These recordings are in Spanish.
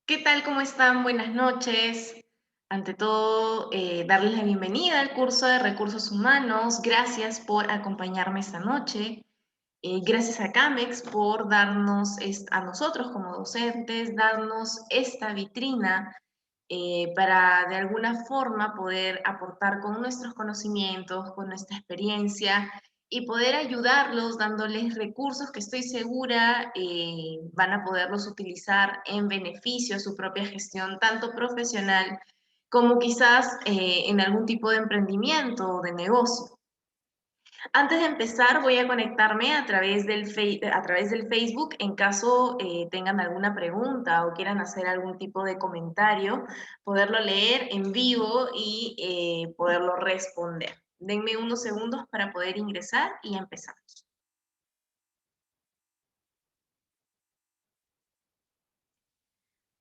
¿Qué tal? ¿Cómo están? Buenas noches. Ante todo, darles la bienvenida al curso de Recursos Humanos. Gracias por acompañarme esta noche. Gracias a CAMEX por darnos, a nosotros como docentes, darnos esta vitrina para de alguna forma poder aportar con nuestros conocimientos, con nuestra experiencia y poder ayudarlos dándoles recursos que estoy segura van a poderlos utilizar en beneficio a su propia gestión, tanto profesional como quizás en algún tipo de emprendimiento o de negocio. Antes de empezar, voy a conectarme a través del Facebook en caso tengan alguna pregunta o quieran hacer algún tipo de comentario, poderlo leer en vivo y poderlo responder. Denme unos segundos para poder ingresar y empezar.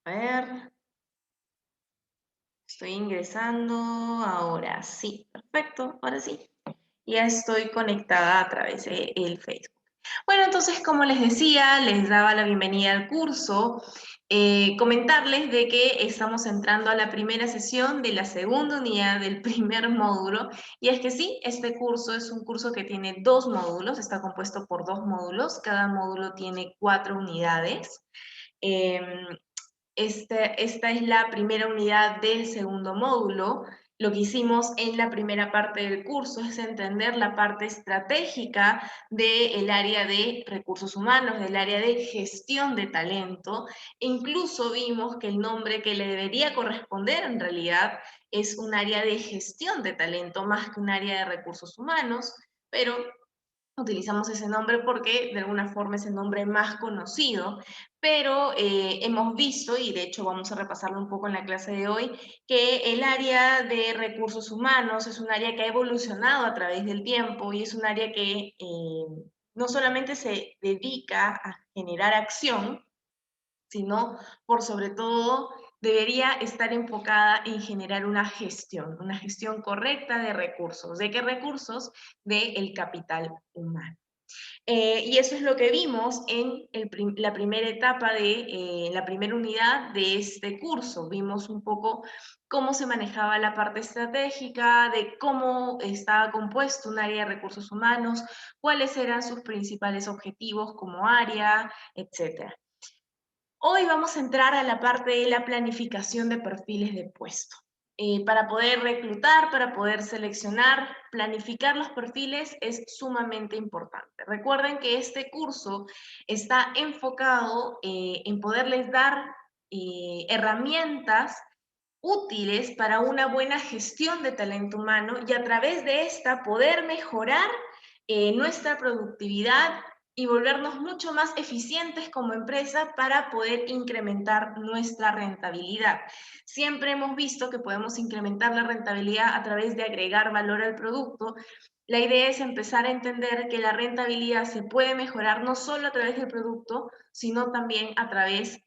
A ver, estoy ingresando ahora. Sí, perfecto, ahora sí. Ya estoy conectada a través del Facebook. Bueno, entonces, como les decía, les daba la bienvenida al curso. Comentarles de que estamos entrando a la primera sesión de la segunda unidad del primer módulo. Y es que sí, este curso es un curso que tiene dos módulos, está compuesto por dos módulos. Cada módulo tiene 4 unidades. Eh, esta es la primera unidad del segundo módulo. Lo que hicimos en la primera parte del curso es entender la parte estratégica del área de recursos humanos, del área de gestión de talento. E incluso vimos que el nombre que le debería corresponder en realidad es un área de gestión de talento más que un área de recursos humanos, pero utilizamos ese nombre porque de alguna forma es el nombre más conocido, pero hemos visto, y de hecho vamos a repasarlo un poco en la clase de hoy, que el área de recursos humanos es un área que ha evolucionado a través del tiempo y es un área que no solamente se dedica a generar acción, sino por sobre todo debería estar enfocada en generar una gestión correcta de recursos. ¿De qué recursos? Del capital humano. Y eso es lo que vimos en la primera etapa de la primera unidad de este curso. Vimos un poco cómo se manejaba la parte estratégica, de cómo estaba compuesto un área de recursos humanos, cuáles eran sus principales objetivos como área, etc. Hoy vamos a entrar a la parte de la planificación de perfiles de puesto. Para poder reclutar, para poder seleccionar, planificar los perfiles es sumamente importante. Recuerden que este curso está enfocado en poderles dar herramientas útiles para una buena gestión de talento humano y a través de esta poder mejorar nuestra productividad y volvernos mucho más eficientes como empresa para poder incrementar nuestra rentabilidad. Siempre hemos visto que podemos incrementar la rentabilidad a través de agregar valor al producto. La idea es empezar a entender que la rentabilidad se puede mejorar no solo a través del producto, sino también a través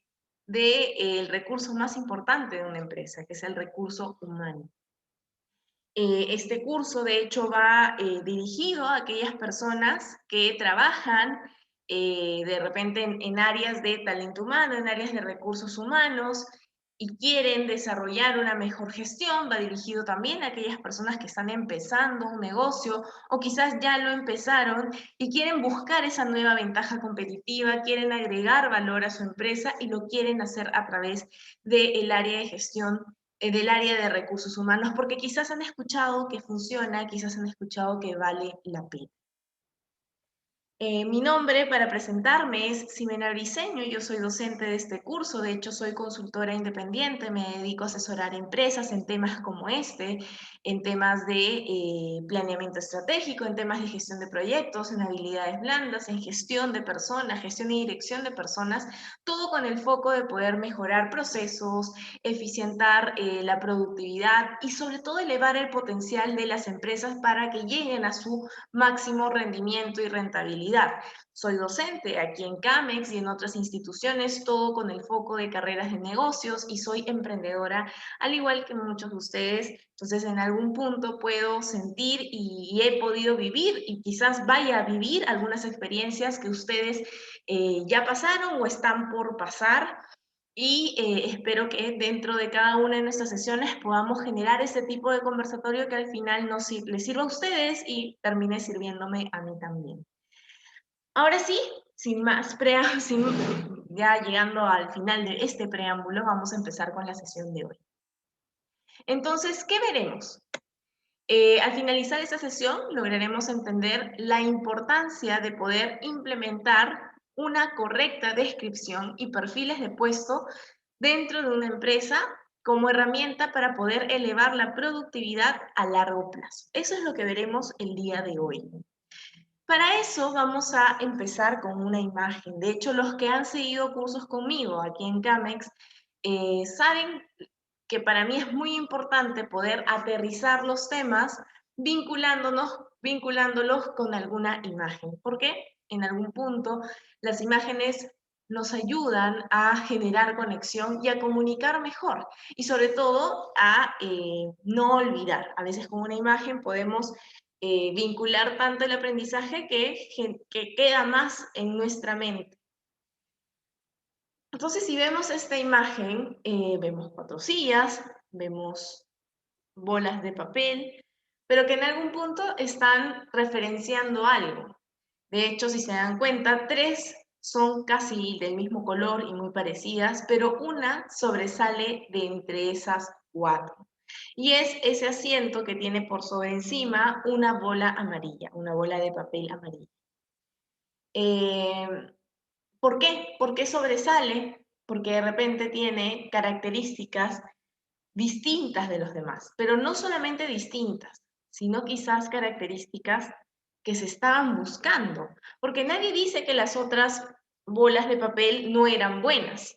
del recurso más importante de una empresa, que es el recurso humano. Este curso, de hecho, va dirigido a aquellas personas que trabajan de repente en áreas de talento humano, en áreas de recursos humanos, y quieren desarrollar una mejor gestión. Va dirigido también a aquellas personas que están empezando un negocio o quizás ya lo empezaron y quieren buscar esa nueva ventaja competitiva, quieren agregar valor a su empresa y lo quieren hacer a través del área de gestión del área de recursos humanos, porque quizás han escuchado que funciona, quizás han escuchado que vale la pena. Mi nombre para presentarme es Ximena Briceño, yo soy docente de este curso, de hecho soy consultora independiente, me dedico a asesorar empresas en temas como este, en temas de planeamiento estratégico, en temas de gestión de proyectos, en habilidades blandas, en gestión de personas, gestión y dirección de personas, todo con el foco de poder mejorar procesos, eficientar la productividad y sobre todo elevar el potencial de las empresas para que lleguen a su máximo rendimiento y rentabilidad. Soy docente aquí en CAMEX y en otras instituciones, todo con el foco de carreras de negocios, y soy emprendedora, al igual que muchos de ustedes. Entonces, en algún punto puedo sentir y he podido vivir y quizás vaya a vivir algunas experiencias que ustedes ya pasaron o están por pasar. Y espero que dentro de cada una de nuestras sesiones podamos generar ese tipo de conversatorio que al final les sirva a ustedes y termine sirviéndome a mí también. Ahora sí, sin más ya llegando al final de este preámbulo, vamos a empezar con la sesión de hoy. Entonces, ¿qué veremos? Al finalizar esta sesión, lograremos entender la importancia de poder implementar una correcta descripción y perfiles de puesto dentro de una empresa como herramienta para poder elevar la productividad a largo plazo. Eso es lo que veremos el día de hoy. Para eso vamos a empezar con una imagen. De hecho, los que han seguido cursos conmigo aquí en CAMEX saben que para mí es muy importante poder aterrizar los temas vinculándolos con alguna imagen, porque en algún punto las imágenes nos ayudan a generar conexión y a comunicar mejor, y sobre todo a no olvidar. A veces con una imagen podemos vincular tanto el aprendizaje que queda más en nuestra mente. Entonces, si vemos esta imagen, vemos 4 sillas, vemos bolas de papel, pero que en algún punto están referenciando algo. De hecho, si se dan cuenta, 3 son casi del mismo color y muy parecidas, pero una sobresale de entre esas 4. Y es ese asiento que tiene por sobre encima una bola amarilla, una bola de papel amarilla. ¿Por qué? ¿Por qué sobresale? Porque de repente tiene características distintas de los demás, pero no solamente distintas, sino quizás características que se estaban buscando, porque nadie dice que las otras bolas de papel no eran buenas.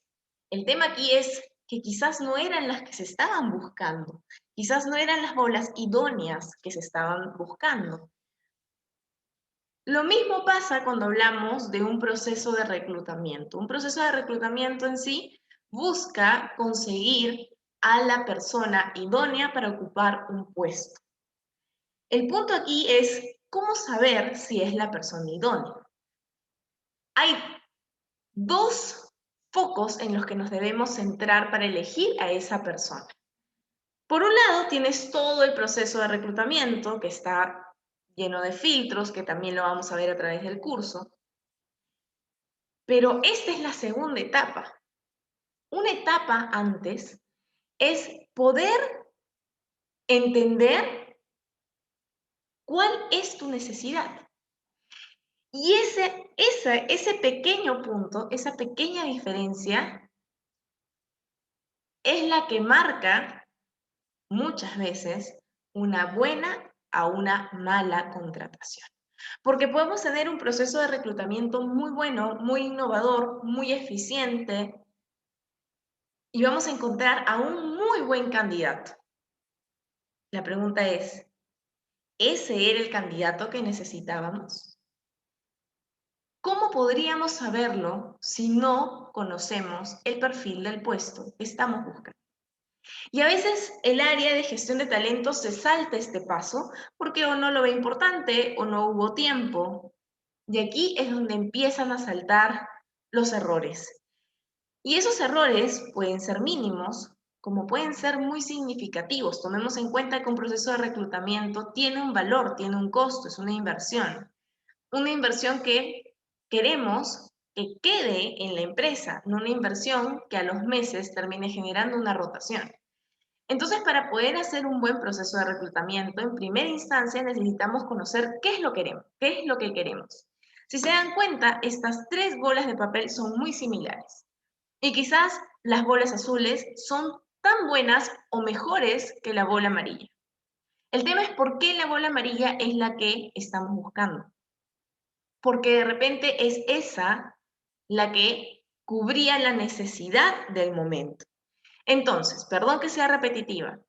El tema aquí es que quizás no eran las que se estaban buscando, quizás no eran las bolas idóneas que se estaban buscando. Lo mismo pasa cuando hablamos de un proceso de reclutamiento. Un proceso de reclutamiento en sí busca conseguir a la persona idónea para ocupar un puesto. El punto aquí es cómo saber si es la persona idónea. Hay 2 focos en los que nos debemos centrar para elegir a esa persona. Por un lado, tienes todo el proceso de reclutamiento que está lleno de filtros, que también lo vamos a ver a través del curso. Pero esta es la segunda etapa. Una etapa antes es poder entender cuál es tu necesidad. Y ese pequeño punto, esa pequeña diferencia, es la que marca muchas veces una buena a una mala contratación. Porque podemos tener un proceso de reclutamiento muy bueno, muy innovador, muy eficiente, y vamos a encontrar a un muy buen candidato. La pregunta es, ¿ese era el candidato que necesitábamos? ¿Cómo podríamos saberlo si no conocemos el perfil del puesto que estamos buscando? Y a veces el área de gestión de talentos se salta este paso porque o no lo ve importante o no hubo tiempo. Y aquí es donde empiezan a saltar los errores. Y esos errores pueden ser mínimos, como pueden ser muy significativos. Tomemos en cuenta que un proceso de reclutamiento tiene un valor, tiene un costo, es una inversión. Una inversión que queremos que quede en la empresa, no una inversión que a los meses termine generando una rotación. Entonces, para poder hacer un buen proceso de reclutamiento, en primera instancia necesitamos conocer qué es lo que queremos, qué es lo que queremos. Si se dan cuenta, estas 3 bolas de papel son muy similares. Y quizás las bolas azules son tan buenas o mejores que la bola amarilla. El tema es por qué la bola amarilla es la que estamos buscando. Porque de repente es esa la que cubría la necesidad del momento. Entonces, perdón que sea repetitiva,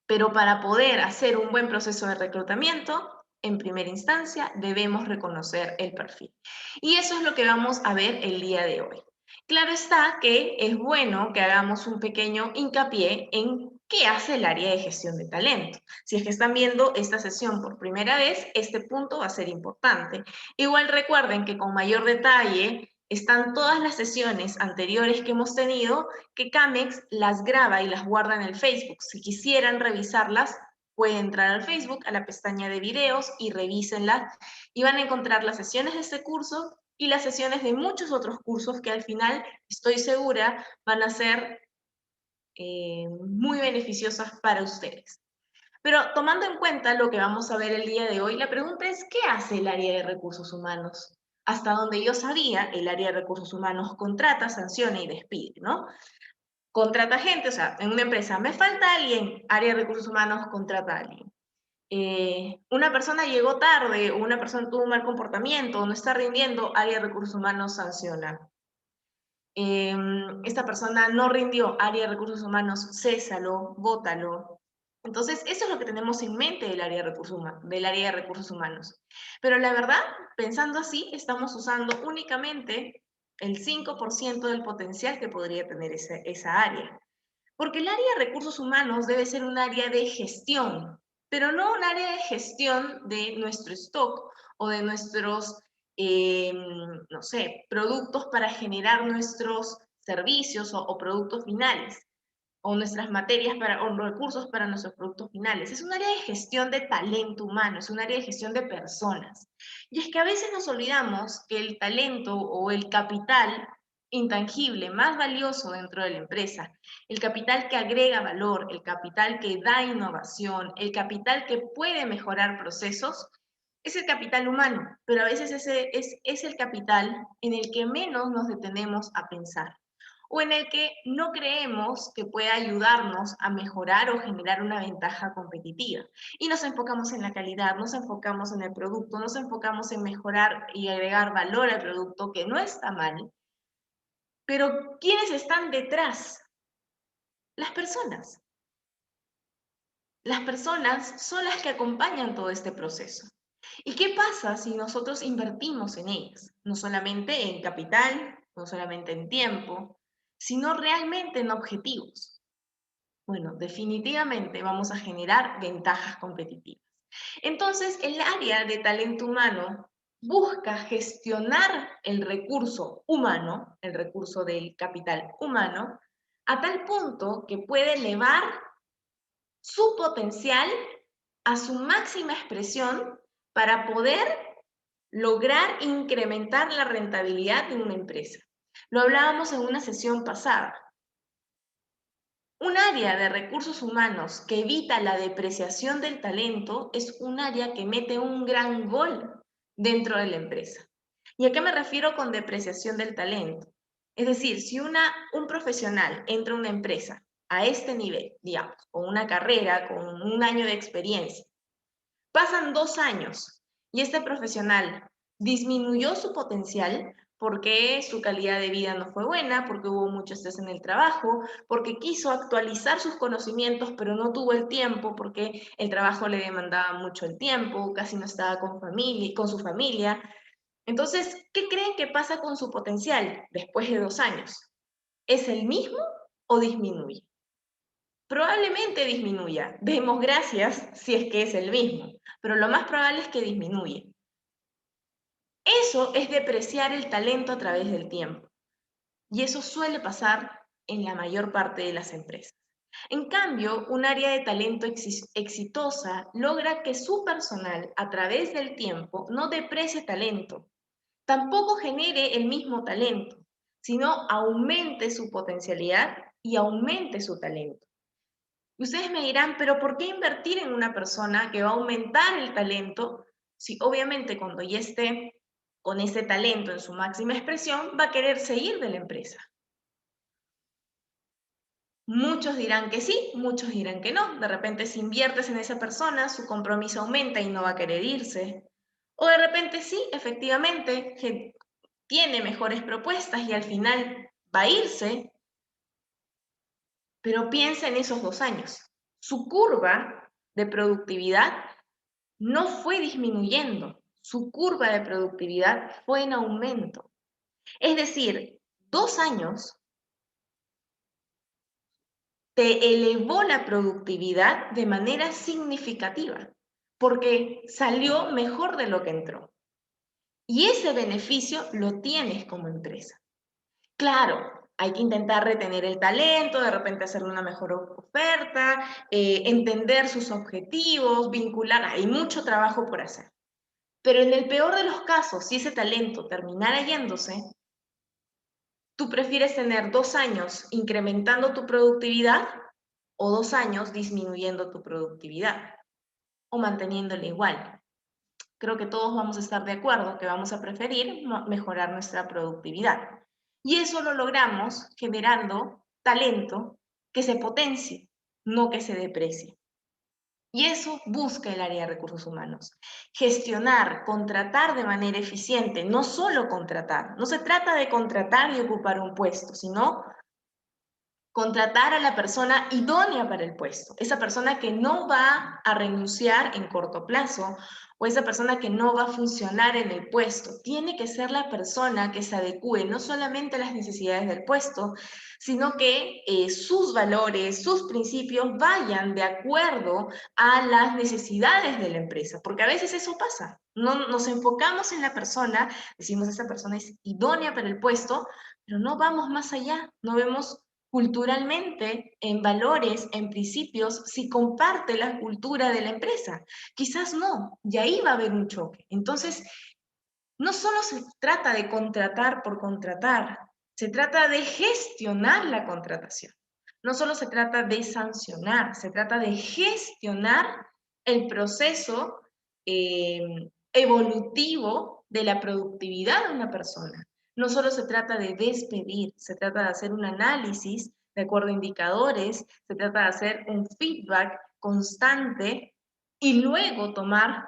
pero para poder hacer un buen proceso de reclutamiento, en primera instancia debemos reconocer el perfil. Y eso es lo que vamos a ver el día de hoy. Claro está que es bueno que hagamos un pequeño hincapié en qué hace el área de gestión de talento. Si es que están viendo esta sesión por primera vez, este punto va a ser importante. Igual recuerden que con mayor detalle están todas las sesiones anteriores que hemos tenido, que Camex las graba y las guarda en el Facebook. Si quisieran revisarlas, pueden entrar al Facebook, a la pestaña de videos y revísenlas, y van a encontrar las sesiones de este curso y las sesiones de muchos otros cursos que al final, estoy segura, van a ser muy beneficiosas para ustedes. Pero tomando en cuenta lo que vamos a ver el día de hoy, la pregunta es, ¿qué hace el área de recursos humanos? Hasta donde yo sabía, el área de recursos humanos contrata, sanciona y despide, ¿no? Contrata gente, o sea, en una empresa, me falta alguien, área de recursos humanos contrata a alguien. Una persona llegó tarde, o una persona tuvo un mal comportamiento, o no está rindiendo, área de recursos humanos sanciona. Esta persona no rindió, área de recursos humanos, césalo, bótalo. Entonces, eso es lo que tenemos en mente del área de recursos humanos. Pero la verdad, pensando así, estamos usando únicamente el 5% del potencial que podría tener esa área. Porque el área de recursos humanos debe ser un área de gestión, pero no un área de gestión de nuestro stock o de nuestros, no sé, productos para generar nuestros servicios o productos finales, o nuestras materias o recursos para nuestros productos finales. Es un área de gestión de talento humano, es un área de gestión de personas. Y es que a veces nos olvidamos que el talento o el capital intangible más valioso dentro de la empresa, el capital que agrega valor, el capital que da innovación, el capital que puede mejorar procesos, es el capital humano, pero a veces ese es el capital en el que menos nos detenemos a pensar, o en el que no creemos que pueda ayudarnos a mejorar o generar una ventaja competitiva. Y nos enfocamos en la calidad, nos enfocamos en el producto, nos enfocamos en mejorar y agregar valor al producto, que no está mal, pero ¿quiénes están detrás? Las personas. Las personas son las que acompañan todo este proceso. ¿Y qué pasa si nosotros invertimos en ellas? No solamente en capital, no solamente en tiempo, sino realmente en objetivos. Bueno, definitivamente vamos a generar ventajas competitivas. Entonces, el área de talento humano busca gestionar el recurso humano, el recurso del capital humano, a tal punto que puede elevar su potencial a su máxima expresión para poder lograr incrementar la rentabilidad de una empresa. Lo hablábamos en una sesión pasada. Un área de recursos humanos que evita la depreciación del talento es un área que mete un gran gol dentro de la empresa. ¿Y a qué me refiero con depreciación del talento? Es decir, si un profesional entra a una empresa a este nivel, digamos, con una carrera, con un año de experiencia, pasan 2 años y este profesional disminuyó su potencial porque su calidad de vida no fue buena, porque hubo mucho estrés en el trabajo, porque quiso actualizar sus conocimientos, pero no tuvo el tiempo, porque el trabajo le demandaba mucho el tiempo, casi no estaba con su familia. Entonces, ¿qué creen que pasa con su potencial después de 2 años? ¿Es el mismo o disminuye? Probablemente disminuya. Demos gracias si es que es el mismo, pero lo más probable es que disminuye. Eso es depreciar el talento a través del tiempo. Y eso suele pasar en la mayor parte de las empresas. En cambio, un área de talento exitosa logra que su personal a través del tiempo no deprecie talento, tampoco genere el mismo talento, sino aumente su potencialidad y aumente su talento. Y ustedes me dirán, pero ¿por qué invertir en una persona que va a aumentar el talento si obviamente cuando ya esté con ese talento en su máxima expresión va a querer seguir de la empresa? Muchos dirán que sí, muchos dirán que no. De repente si inviertes en esa persona, su compromiso aumenta y no va a querer irse. O de repente sí, efectivamente, que tiene mejores propuestas y al final va a irse, pero piensa en esos 2 años. Su curva de productividad no fue disminuyendo, su curva de productividad fue en aumento. Es decir, 2 años te elevó la productividad de manera significativa, porque salió mejor de lo que entró. Y ese beneficio lo tienes como empresa. Claro, hay que intentar retener el talento, de repente hacerle una mejor oferta, entender sus objetivos, vincular, hay mucho trabajo por hacer. Pero en el peor de los casos, si ese talento terminara yéndose, ¿tú prefieres tener 2 años incrementando tu productividad o 2 años disminuyendo tu productividad o manteniéndola igual? Creo que todos vamos a estar de acuerdo que vamos a preferir mejorar nuestra productividad. Y eso lo logramos generando talento que se potencie, no que se deprecie. Y eso busca el área de recursos humanos. Gestionar, contratar de manera eficiente, no solo contratar. No se trata de contratar y ocupar un puesto, sino contratar a la persona idónea para el puesto, esa persona que no va a renunciar en corto plazo o esa persona que no va a funcionar en el puesto. Tiene que ser la persona que se adecue no solamente a las necesidades del puesto, sino que sus valores, sus principios vayan de acuerdo a las necesidades de la empresa, porque a veces eso pasa. No nos enfocamos en la persona, decimos esa persona es idónea para el puesto, pero no vamos más allá, no vemos culturalmente, en valores, en principios, si comparte la cultura de la empresa. Quizás no, y ahí va a haber un choque. Entonces, no solo se trata de contratar por contratar, se trata de gestionar la contratación. No solo se trata de sancionar, se trata de gestionar el proceso eh, evolutivo de la productividad de una persona. No solo se trata de despedir, se trata de hacer un análisis de acuerdo a indicadores, se trata de hacer un feedback constante y luego tomar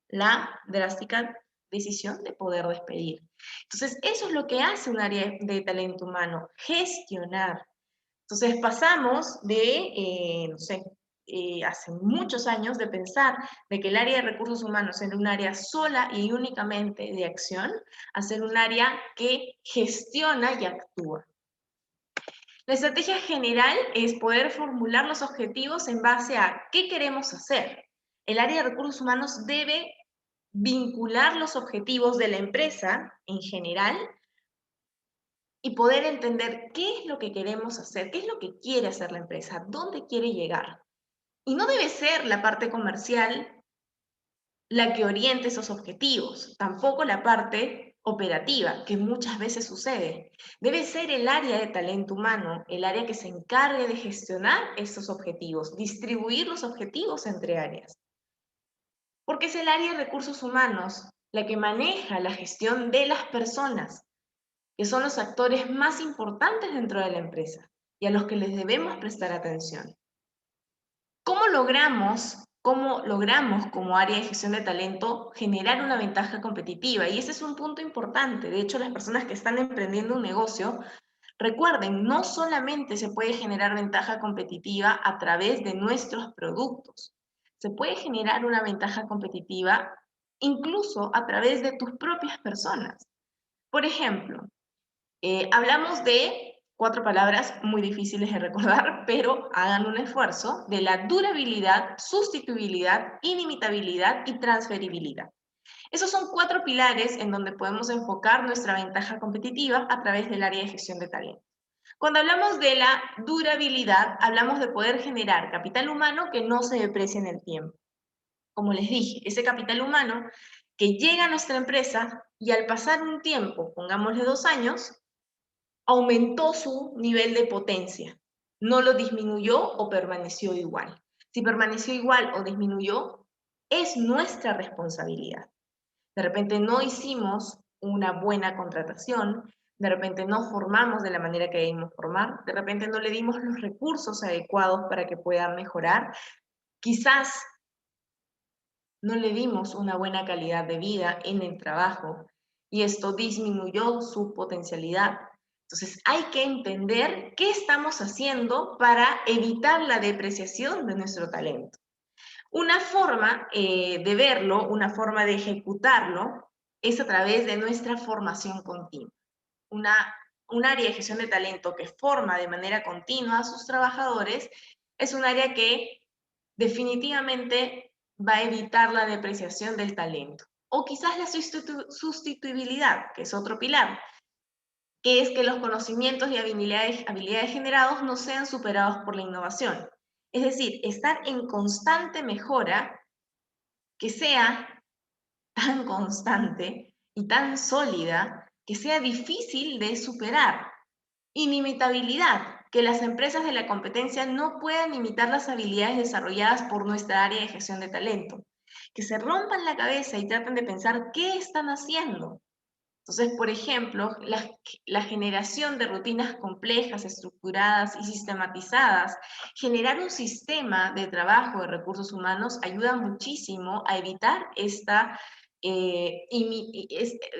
la drástica decisión de poder despedir. Entonces, eso es lo que hace un área de talento humano, gestionar. Entonces, pasamos de, no sé, hace muchos años de pensar de que el área de recursos humanos era un área sola y únicamente de acción, a ser un área que gestiona y actúa. La estrategia general es poder formular los objetivos en base a qué queremos hacer. El área de recursos humanos debe vincular los objetivos de la empresa en general y poder entender qué es lo que queremos hacer, qué es lo que quiere hacer la empresa, dónde quiere llegar. Y no debe ser la parte comercial la que oriente esos objetivos, tampoco la parte operativa, que muchas veces sucede. Debe ser el área de talento humano, el área que se encargue de gestionar esos objetivos, distribuir los objetivos entre áreas. Porque es el área de recursos humanos la que maneja la gestión de las personas, que son los actores más importantes dentro de la empresa y a los que les debemos prestar atención. ¿Cómo logramos como área de gestión de talento generar una ventaja competitiva? Y ese es un punto importante. De hecho, las personas que están emprendiendo un negocio, recuerden, no solamente se puede generar ventaja competitiva a través de nuestros productos. Se puede generar una ventaja competitiva incluso a través de tus propias personas. Por ejemplo, hablamos de 4 palabras muy difíciles de recordar, pero hagan un esfuerzo, de la durabilidad, sustituibilidad, inimitabilidad y transferibilidad. Esos son 4 pilares en donde podemos enfocar nuestra ventaja competitiva a través del área de gestión de talento. Cuando hablamos de la durabilidad, hablamos de poder generar capital humano que no se deprecie en el tiempo. Como les dije, ese capital humano que llega a nuestra empresa y al pasar un tiempo, pongámosle 2 años, aumentó su nivel de potencia, no lo disminuyó o permaneció igual. Si permaneció igual o disminuyó, es nuestra responsabilidad. De repente no hicimos una buena contratación, de repente no formamos de la manera que debimos formar, de repente no le dimos los recursos adecuados para que puedan mejorar, quizás no le dimos una buena calidad de vida en el trabajo y esto disminuyó su potencialidad. Entonces hay que entender qué estamos haciendo para evitar la depreciación de nuestro talento. Una forma de verlo, una forma de ejecutarlo, es a través de nuestra formación continua. Un área de gestión de talento que forma de manera continua a sus trabajadores es un área que definitivamente va a evitar la depreciación del talento. O quizás la sustituibilidad, que es otro pilar, que es que los conocimientos y habilidades generados no sean superados por la innovación. Es decir, estar en constante mejora, que sea tan constante y tan sólida que sea difícil de superar. Inimitabilidad, que las empresas de la competencia no puedan imitar las habilidades desarrolladas por nuestra área de gestión de talento. Que se rompan la cabeza y traten de pensar qué están haciendo. Entonces, por ejemplo, la generación de rutinas complejas, estructuradas y sistematizadas, generar un sistema de trabajo de recursos humanos ayuda muchísimo a evitar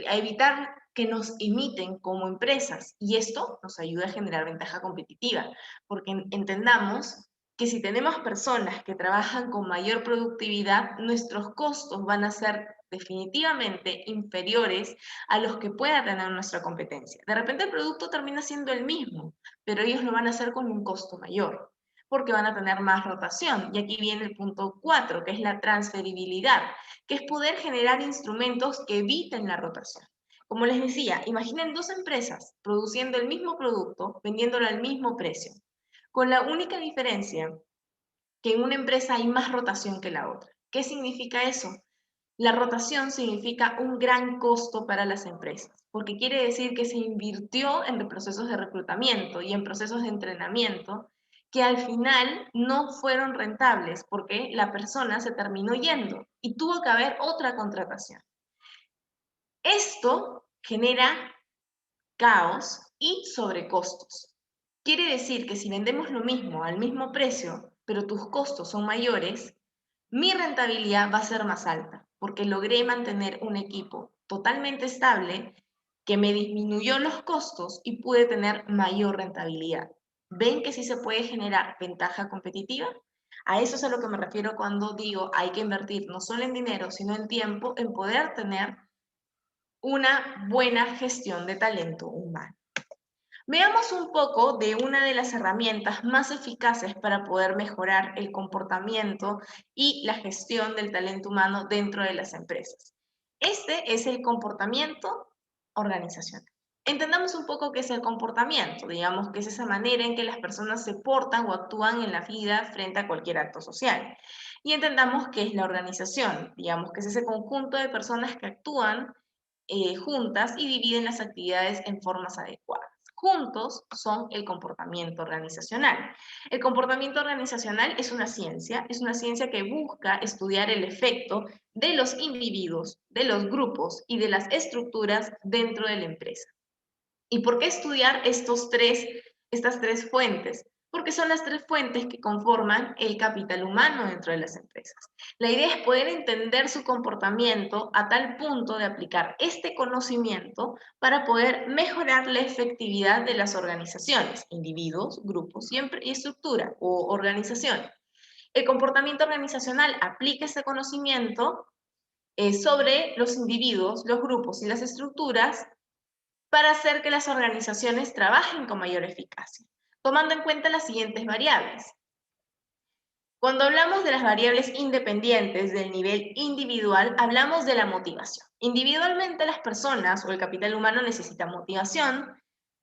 a evitar que nos imiten como empresas. Y esto nos ayuda a generar ventaja competitiva, porque entendamos que si tenemos personas que trabajan con mayor productividad, nuestros costos van a ser definitivamente inferiores a los que pueda tener nuestra competencia. De repente el producto termina siendo el mismo, pero ellos lo van a hacer con un costo mayor, porque van a tener más rotación. Y aquí viene el punto 4, que es la transferibilidad, que es poder generar instrumentos que eviten la rotación. Como les decía, imaginen dos empresas produciendo el mismo producto, vendiéndolo al mismo precio, con la única diferencia que en una empresa hay más rotación que la otra. ¿Qué significa eso? La rotación significa un gran costo para las empresas, porque quiere decir que se invirtió en procesos de reclutamiento y en procesos de entrenamiento que al final no fueron rentables porque la persona se terminó yendo y tuvo que haber otra contratación. Esto genera caos y sobrecostos. Quiere decir que si vendemos lo mismo al mismo precio, pero tus costos son mayores, mi rentabilidad va a ser más alta, porque logré mantener un equipo totalmente estable que me disminuyó los costos y pude tener mayor rentabilidad. ¿Ven que sí se puede generar ventaja competitiva? A eso es a lo que me refiero cuando digo hay que invertir no solo en dinero, sino en tiempo, en poder tener una buena gestión de talento humano. Veamos un poco de una de las herramientas más eficaces para poder mejorar el comportamiento y la gestión del talento humano dentro de las empresas. Este es el comportamiento organizacional. Entendamos un poco qué es el comportamiento, digamos que es esa manera en que las personas se portan o actúan en la vida frente a cualquier acto social. Y entendamos qué es la organización, digamos que es ese conjunto de personas que actúan juntas y dividen las actividades en formas adecuadas. Juntos son el comportamiento organizacional. El comportamiento organizacional es una ciencia que busca estudiar el efecto de los individuos, de los grupos y de las estructuras dentro de la empresa. ¿Y por qué estudiar estas tres fuentes? Porque son las tres fuentes que conforman el capital humano dentro de las empresas. La idea es poder entender su comportamiento a tal punto de aplicar este conocimiento para poder mejorar la efectividad de las organizaciones, individuos, grupos y estructura o organización. El comportamiento organizacional aplica este conocimiento sobre los individuos, los grupos y las estructuras para hacer que las organizaciones trabajen con mayor eficacia, tomando en cuenta las siguientes variables. Cuando hablamos de las variables independientes del nivel individual, hablamos de la motivación. Individualmente las personas o el capital humano necesita motivación,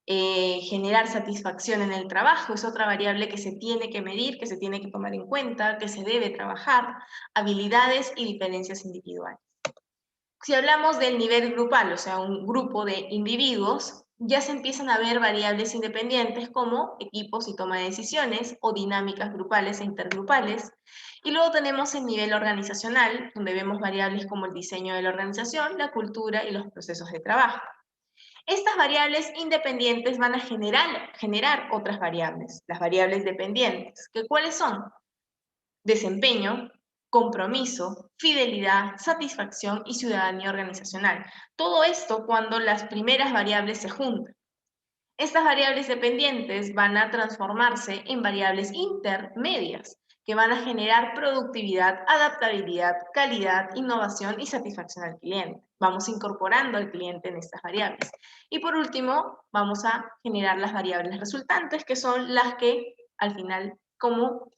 generar satisfacción en el trabajo es otra variable que se tiene que medir, que se tiene que tomar en cuenta, que se debe trabajar, habilidades y diferencias individuales. Si hablamos del nivel grupal, o sea, un grupo de individuos, ya se empiezan a ver variables independientes como equipos y toma de decisiones o dinámicas grupales e intergrupales. Y luego tenemos el nivel organizacional, donde vemos variables como el diseño de la organización, la cultura y los procesos de trabajo. Estas variables independientes van a generar otras variables, las variables dependientes, que ¿cuáles son? Desempeño, compromiso, fidelidad, satisfacción y ciudadanía organizacional. Todo esto cuando las primeras variables se juntan. Estas variables dependientes van a transformarse en variables intermedias, que van a generar productividad, adaptabilidad, calidad, innovación y satisfacción al cliente. Vamos incorporando al cliente en estas variables. Y por último, vamos a generar las variables resultantes, que son las que al final, como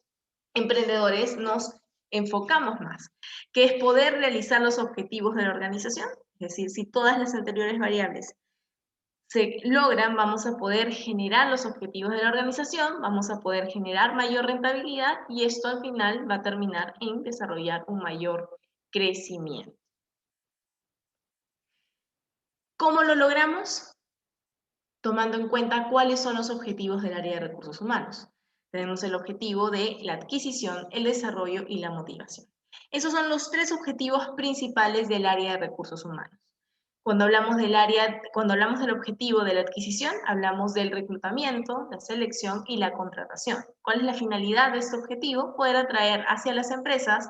emprendedores, nos enfocamos más, que es poder realizar los objetivos de la organización. Es decir, si todas las anteriores variables se logran, vamos a poder generar los objetivos de la organización, vamos a poder generar mayor rentabilidad y esto al final va a terminar en desarrollar un mayor crecimiento. ¿Cómo lo logramos? Tomando en cuenta cuáles son los objetivos del área de recursos humanos. Tenemos el objetivo de la adquisición, el desarrollo y la motivación. Esos son los 3 objetivos principales del área de recursos humanos. Cuando hablamos del objetivo de la adquisición, hablamos del reclutamiento, la selección y la contratación. ¿Cuál es la finalidad de este objetivo? Poder atraer hacia las empresas,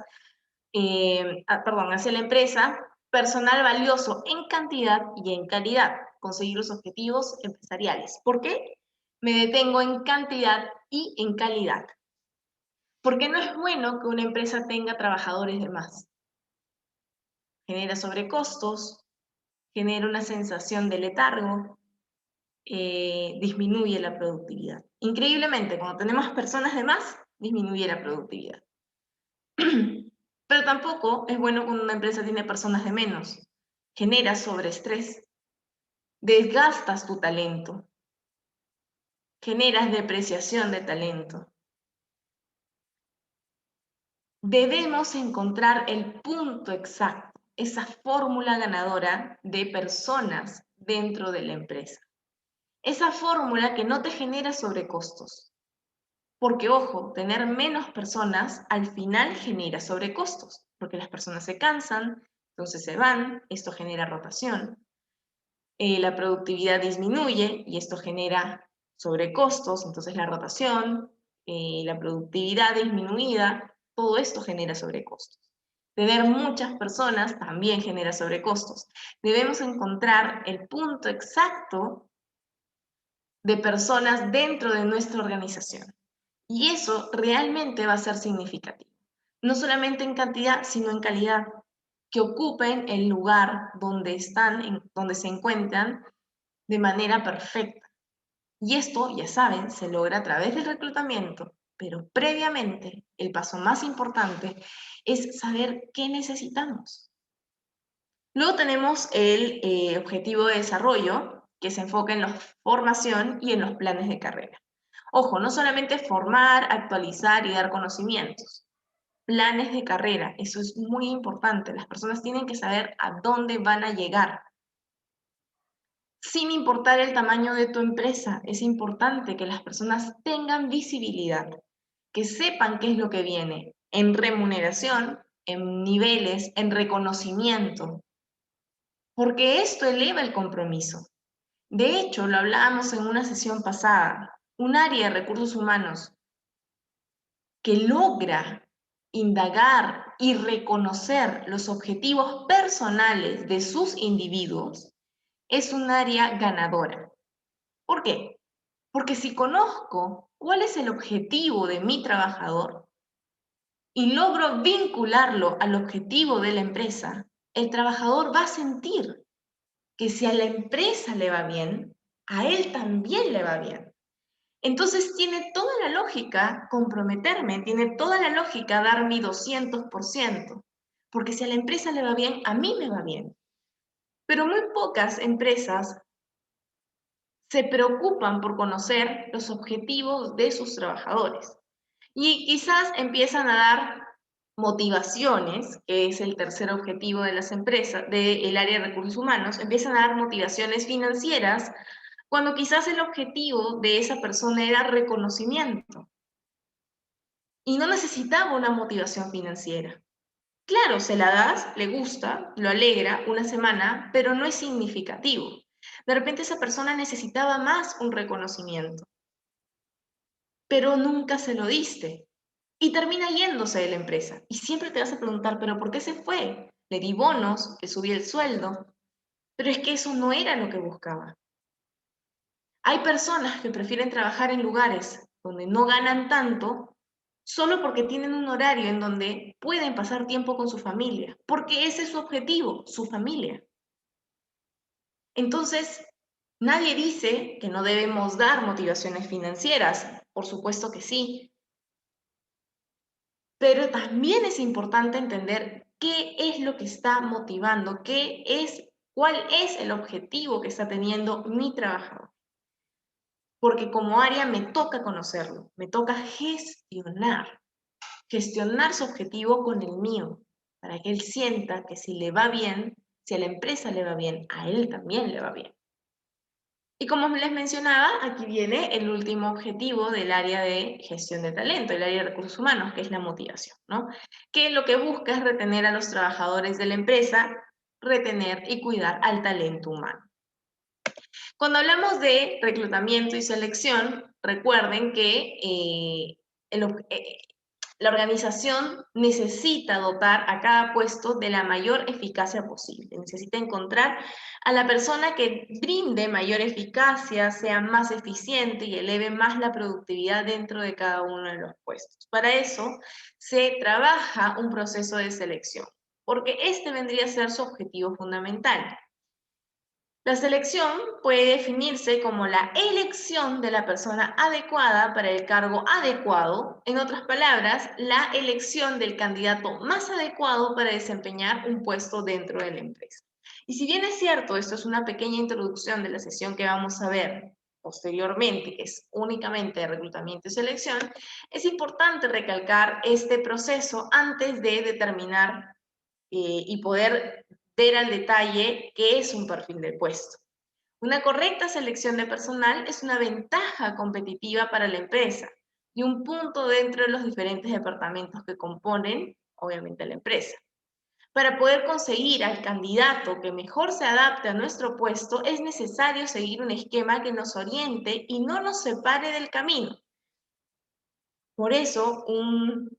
hacia la empresa personal valioso en cantidad y en calidad, conseguir los objetivos empresariales. ¿Por qué? Me detengo en cantidad y en calidad. Porque no es bueno que una empresa tenga trabajadores de más. Genera sobrecostos, genera una sensación de letargo, disminuye la productividad. Increíblemente, cuando tenemos personas de más, disminuye la productividad. Pero tampoco es bueno cuando una empresa tiene personas de menos. Genera sobreestrés, desgastas tu talento, generas depreciación de talento. Debemos encontrar el punto exacto, esa fórmula ganadora de personas dentro de la empresa. Esa fórmula que no te genera sobrecostos. Porque, ojo, tener menos personas al final genera sobrecostos, porque las personas se cansan, entonces se van, esto genera rotación. La productividad disminuye y esto genera sobrecostos, entonces la rotación, la productividad disminuida, todo esto genera sobrecostos. Tener muchas personas también genera sobrecostos. Debemos encontrar el punto exacto de personas dentro de nuestra organización. Y eso realmente va a ser significativo. No solamente en cantidad, sino en calidad. Que ocupen el lugar donde están, donde se encuentran de manera perfecta. Y esto, ya saben, se logra a través del reclutamiento, pero previamente, el paso más importante es saber qué necesitamos. Luego tenemos el objetivo de desarrollo, que se enfoca en la formación y en los planes de carrera. Ojo, no solamente formar, actualizar y dar conocimientos. Planes de carrera, eso es muy importante. Las personas tienen que saber a dónde van a llegar. Sin importar el tamaño de tu empresa, es importante que las personas tengan visibilidad, que sepan qué es lo que viene en remuneración, en niveles, en reconocimiento, porque esto eleva el compromiso. De hecho, lo hablábamos en una sesión pasada, un área de recursos humanos que logra indagar y reconocer los objetivos personales de sus individuos es un área ganadora. ¿Por qué? Porque si conozco cuál es el objetivo de mi trabajador y logro vincularlo al objetivo de la empresa, el trabajador va a sentir que si a la empresa le va bien, a él también le va bien. Entonces tiene toda la lógica comprometerme, tiene toda la lógica dar mi 200%, porque si a la empresa le va bien, a mí me va bien. Pero muy pocas empresas se preocupan por conocer los objetivos de sus trabajadores. Y quizás empiezan a dar motivaciones, que es el tercer objetivo de las empresas, del área de recursos humanos, empiezan a dar motivaciones financieras cuando quizás el objetivo de esa persona era reconocimiento y no necesitaba una motivación financiera. Claro, se la das, le gusta, lo alegra una semana, pero no es significativo. De repente esa persona necesitaba más un reconocimiento, pero nunca se lo diste. Y termina yéndose de la empresa. Y siempre te vas a preguntar, ¿pero por qué se fue? Le di bonos, le subí el sueldo, pero es que eso no era lo que buscaba. Hay personas que prefieren trabajar en lugares donde no ganan tanto solo porque tienen un horario en donde pueden pasar tiempo con su familia, porque ese es su objetivo, su familia. Entonces, nadie dice que no debemos dar motivaciones financieras, por supuesto que sí, Pero también es importante entender qué es lo que está motivando, cuál es el objetivo que está teniendo mi trabajador. Porque como área me toca conocerlo, me toca gestionar su objetivo con el mío, para que él sienta que si le va bien, si a la empresa le va bien, a él también le va bien. Y como les mencionaba, aquí viene el último objetivo del área de gestión de talento, el área de recursos humanos, que es la motivación, ¿no? Que lo que busca es retener a los trabajadores de la empresa, retener y cuidar al talento humano. Cuando hablamos de reclutamiento y selección, recuerden que la organización necesita dotar a cada puesto de la mayor eficacia posible. Necesita encontrar a la persona que brinde mayor eficacia, sea más eficiente y eleve más la productividad dentro de cada uno de los puestos. Para eso se trabaja un proceso de selección, porque este vendría a ser su objetivo fundamental. La selección puede definirse como la elección de la persona adecuada para el cargo adecuado, en otras palabras, la elección del candidato más adecuado para desempeñar un puesto dentro de la empresa. Y si bien es cierto, esto es una pequeña introducción de la sesión que vamos a ver posteriormente, que es únicamente de reclutamiento y selección, es importante recalcar este proceso antes de determinar y poder ver al detalle qué es un perfil del puesto. Una correcta selección de personal es una ventaja competitiva para la empresa y un punto dentro de los diferentes departamentos que componen, obviamente, la empresa. Para poder conseguir al candidato que mejor se adapte a nuestro puesto, es necesario seguir un esquema que nos oriente y no nos separe del camino. Por eso, un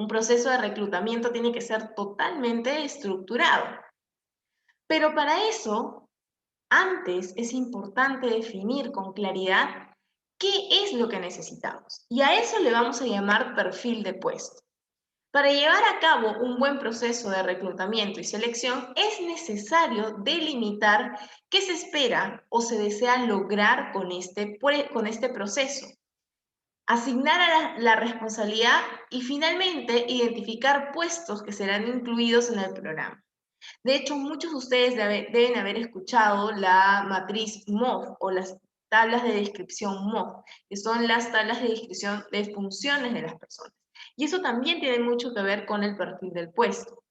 proceso de reclutamiento tiene que ser totalmente estructurado. Pero para eso, antes es importante definir con claridad qué es lo que necesitamos. Y a eso le vamos a llamar perfil de puesto. Para llevar a cabo un buen proceso de reclutamiento y selección, es necesario delimitar qué se espera o se desea lograr con este proceso, asignar a la responsabilidad y finalmente identificar puestos que serán incluidos en el programa. De hecho, muchos de ustedes deben haber escuchado la matriz MOF o las tablas de descripción MOF, que son las tablas de descripción de funciones de las personas. Y eso también tiene mucho que ver con el perfil del puesto.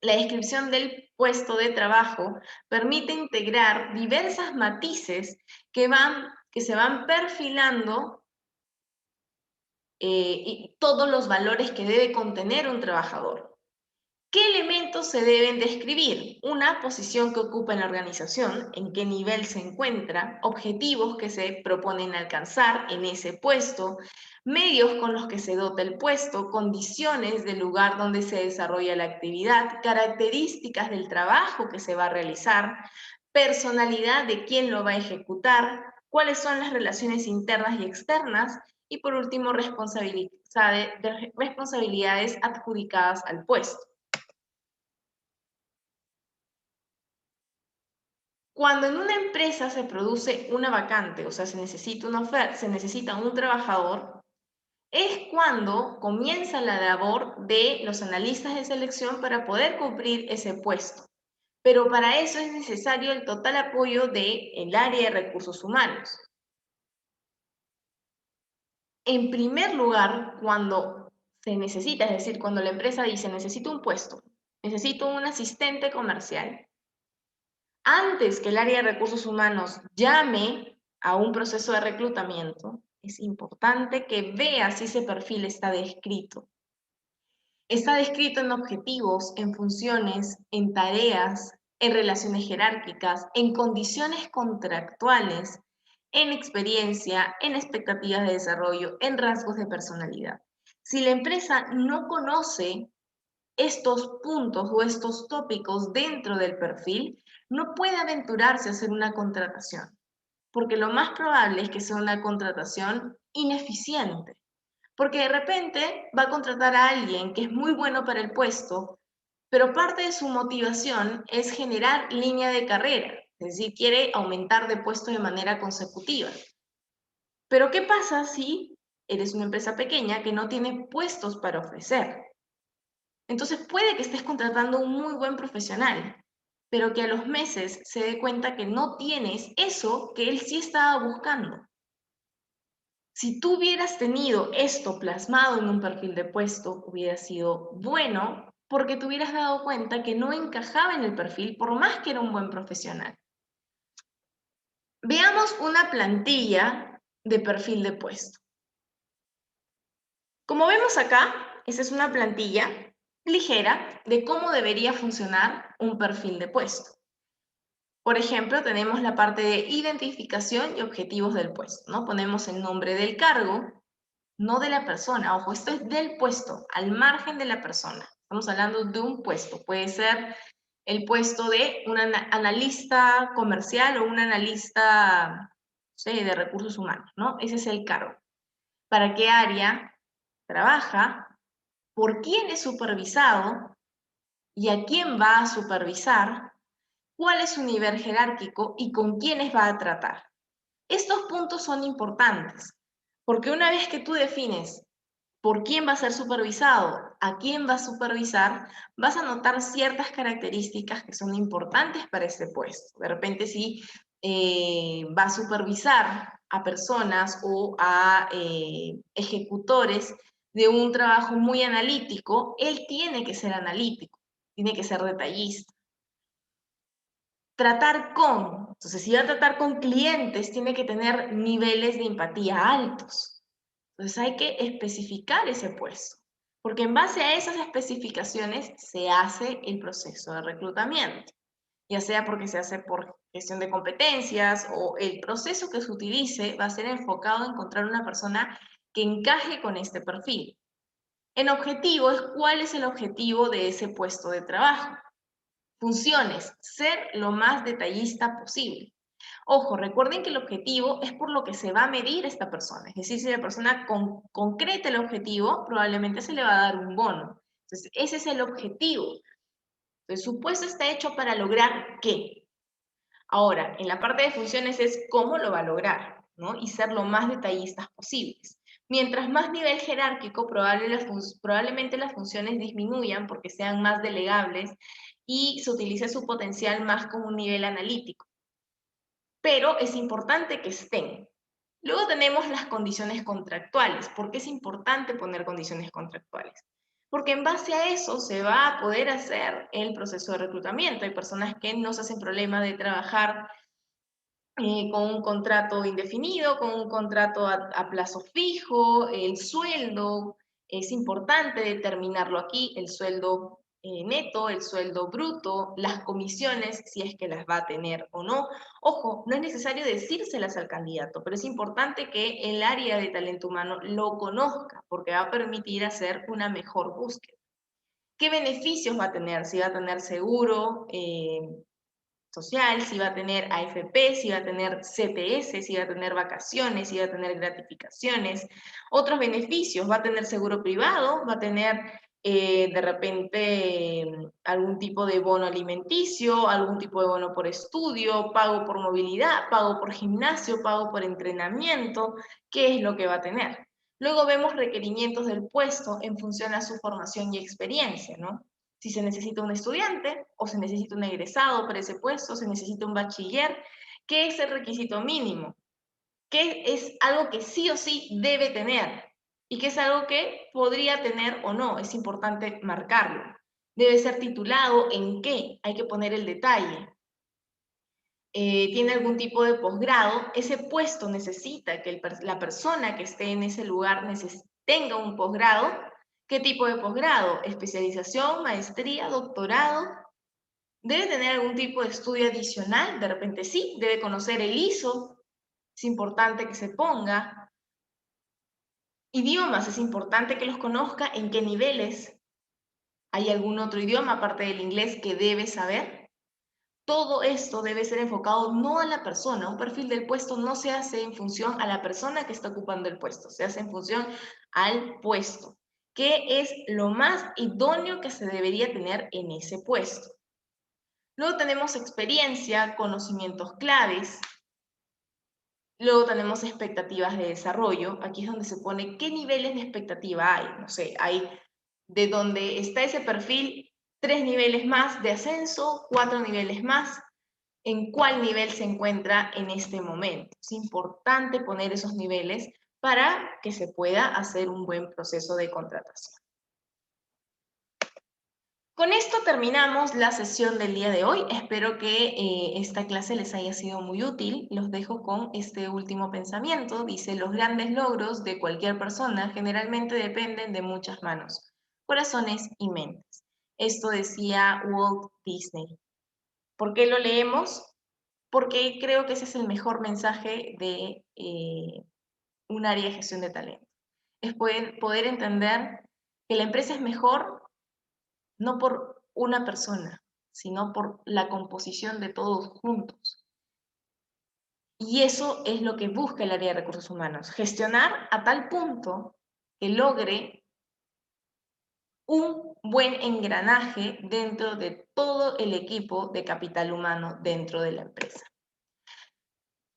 La descripción del puesto de trabajo permite integrar diversas matices que se van perfilando y todos los valores que debe contener un trabajador. ¿Qué elementos se deben describir? Una posición que ocupa en la organización, en qué nivel se encuentra, objetivos que se proponen alcanzar en ese puesto, medios con los que se dota el puesto, condiciones del lugar donde se desarrolla la actividad, características del trabajo que se va a realizar, personalidad de quien lo va a ejecutar, cuáles son las relaciones internas y externas, y por último, responsabilidades adjudicadas al puesto. Cuando en una empresa se produce una vacante, o sea, se necesita una oferta, se necesita un trabajador, es cuando comienza la labor de los analistas de selección para poder cubrir ese puesto. Pero para eso es necesario el total apoyo del área de recursos humanos. En primer lugar, cuando se necesita, es decir, cuando la empresa dice necesito un puesto, necesito un asistente comercial, antes que el área de recursos humanos llame a un proceso de reclutamiento, es importante que vea si ese perfil está descrito. Está descrito en objetivos, en funciones, en tareas, en relaciones jerárquicas, en condiciones contractuales, en experiencia, en expectativas de desarrollo, en rasgos de personalidad. Si la empresa no conoce estos puntos o estos tópicos dentro del perfil, no puede aventurarse a hacer una contratación, porque lo más probable es que sea una contratación ineficiente, porque de repente va a contratar a alguien que es muy bueno para el puesto, pero parte de su motivación es generar línea de carrera, es decir, quiere aumentar de puesto de manera consecutiva. Pero ¿qué pasa si eres una empresa pequeña que no tiene puestos para ofrecer. Entonces puede que estés contratando un muy buen profesional, pero que a los meses se dé cuenta que no tienes eso que él sí estaba buscando. Si tú hubieras tenido esto plasmado en un perfil de puesto, hubiera sido bueno porque te hubieras dado cuenta que no encajaba en el perfil por más que era un buen profesional. Veamos una plantilla de perfil de puesto. Como vemos acá, esta es una plantilla ligera de cómo debería funcionar un perfil de puesto. Por ejemplo, tenemos la parte de identificación y objetivos del puesto, ¿no? Ponemos el nombre del cargo, no de la persona. Ojo, esto es del puesto, al margen de la persona. Estamos hablando de un puesto. Puede ser el puesto de un analista comercial o un analista, no sé, de recursos humanos, ¿no? Ese es el cargo. ¿Para qué área trabaja? ¿Por quién es supervisado? ¿Y a quién va a supervisar? ¿Cuál es su nivel jerárquico y con quiénes va a tratar? Estos puntos son importantes, porque una vez que tú defines por quién va a ser supervisado, a quién va a supervisar, vas a notar ciertas características que son importantes para este puesto. De repente, si va a supervisar a personas o a ejecutores de un trabajo muy analítico, él tiene que ser analítico, tiene que ser detallista. Tratar con, entonces si va a tratar con clientes, tiene que tener niveles de empatía altos. Entonces hay que especificar ese puesto, porque en base a esas especificaciones se hace el proceso de reclutamiento, ya sea porque se hace por gestión de competencias o el proceso que se utilice va a ser enfocado a encontrar una persona que encaje con este perfil. En objetivo es cuál es el objetivo de ese puesto de trabajo. Funciones, ser lo más detallista posible. Ojo, recuerden que el objetivo es por lo que se va a medir esta persona. Es decir, si la persona concreta el objetivo, probablemente se le va a dar un bono. Entonces, ese es el objetivo. Entonces, su puesto está hecho para lograr ¿qué? Ahora, en la parte de funciones es cómo lo va a lograr, ¿no? Y ser lo más detallistas posibles. Mientras más nivel jerárquico, probablemente las funciones disminuyan porque sean más delegables y se utilice su potencial más como un nivel analítico. Pero es importante que estén. Luego tenemos las condiciones contractuales. ¿Por qué es importante poner condiciones contractuales? Porque en base a eso se va a poder hacer el proceso de reclutamiento. Hay personas que no se hacen problema de trabajar con un contrato indefinido, con un contrato a plazo fijo, el sueldo, es importante determinarlo aquí, el sueldo neto, el sueldo bruto, las comisiones, si es que las va a tener o no. Ojo, no es necesario decírselas al candidato, pero es importante que el área de talento humano lo conozca, porque va a permitir hacer una mejor búsqueda. ¿Qué beneficios va a tener? Si va a tener seguro, social, si va a tener AFP, si va a tener CPS, si va a tener vacaciones, si va a tener gratificaciones, otros beneficios, va a tener seguro privado, va a tener de repente algún tipo de bono alimenticio, algún tipo de bono por estudio, pago por movilidad, pago por gimnasio, pago por entrenamiento, ¿qué es lo que va a tener? Luego vemos requerimientos del puesto en función a su formación y experiencia, ¿no? Si se necesita un estudiante o se necesita un egresado para ese puesto, se necesita un bachiller, ¿qué es el requisito mínimo? ¿Qué es algo que sí o sí debe tener? ¿Y qué es algo que podría tener o no? Es importante marcarlo. ¿Debe ser titulado en qué? Hay que poner el detalle. ¿Tiene algún tipo de posgrado? Ese puesto necesita que la persona que esté en ese lugar tenga un posgrado. ¿Qué tipo de posgrado? ¿Especialización, maestría, doctorado? ¿Debe tener algún tipo de estudio adicional? De repente sí, debe conocer el ISO, es importante que se ponga. Idiomas, es importante que los conozca, en qué niveles. ¿Hay algún otro idioma aparte del inglés que debe saber? Todo esto debe ser enfocado no a la persona. Un perfil del puesto no se hace en función a la persona que está ocupando el puesto, se hace en función al puesto. ¿Qué es lo más idóneo que se debería tener en ese puesto? Luego tenemos experiencia, conocimientos claves. Luego tenemos expectativas de desarrollo. Aquí es donde se pone qué niveles de expectativa hay. No sé, hay de donde está ese perfil, 3 niveles más de ascenso, 4 niveles más. ¿En cuál nivel se encuentra en este momento? Es importante poner esos niveles para que se pueda hacer un buen proceso de contratación. Con esto terminamos la sesión del día de hoy. Espero que esta clase les haya sido muy útil. Los dejo con este último pensamiento. Dice, los grandes logros de cualquier persona generalmente dependen de muchas manos, corazones y mentes. Esto decía Walt Disney. ¿Por qué lo leemos? Porque creo que ese es el mejor mensaje de un área de gestión de talento. Es poder entender que la empresa es mejor no por una persona, sino por la composición de todos juntos. Y eso es lo que busca el área de recursos humanos, gestionar a tal punto que logre un buen engranaje dentro de todo el equipo de capital humano dentro de la empresa.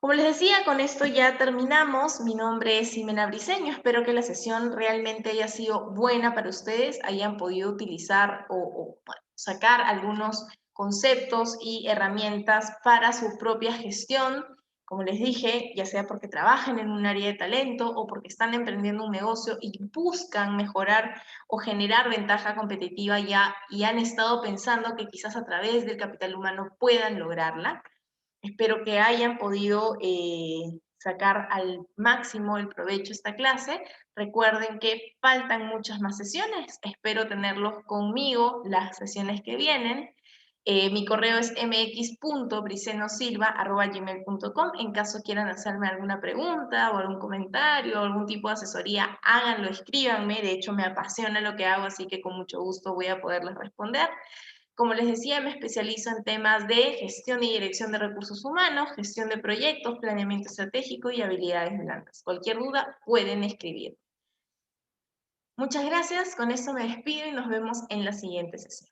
Como les decía, con esto ya terminamos. Mi nombre es Ximena Briceño. Espero que la sesión realmente haya sido buena para ustedes, hayan podido utilizar o sacar algunos conceptos y herramientas para su propia gestión. Como les dije, ya sea porque trabajan en un área de talento o porque están emprendiendo un negocio y buscan mejorar o generar ventaja competitiva ya y han estado pensando que quizás a través del capital humano puedan lograrla. Espero que hayan podido sacar al máximo el provecho de esta clase. Recuerden que faltan muchas más sesiones. Espero tenerlos conmigo las sesiones que vienen. Mi correo es mx.bricenosilva@gmail.com. En caso quieran hacerme alguna pregunta o algún comentario o algún tipo de asesoría, háganlo, escríbanme. De hecho, me apasiona lo que hago, así que con mucho gusto voy a poderles responder. Como les decía, me especializo en temas de gestión y dirección de recursos humanos, gestión de proyectos, planeamiento estratégico y habilidades blandas. Cualquier duda pueden escribir. Muchas gracias, con esto me despido y nos vemos en la siguiente sesión.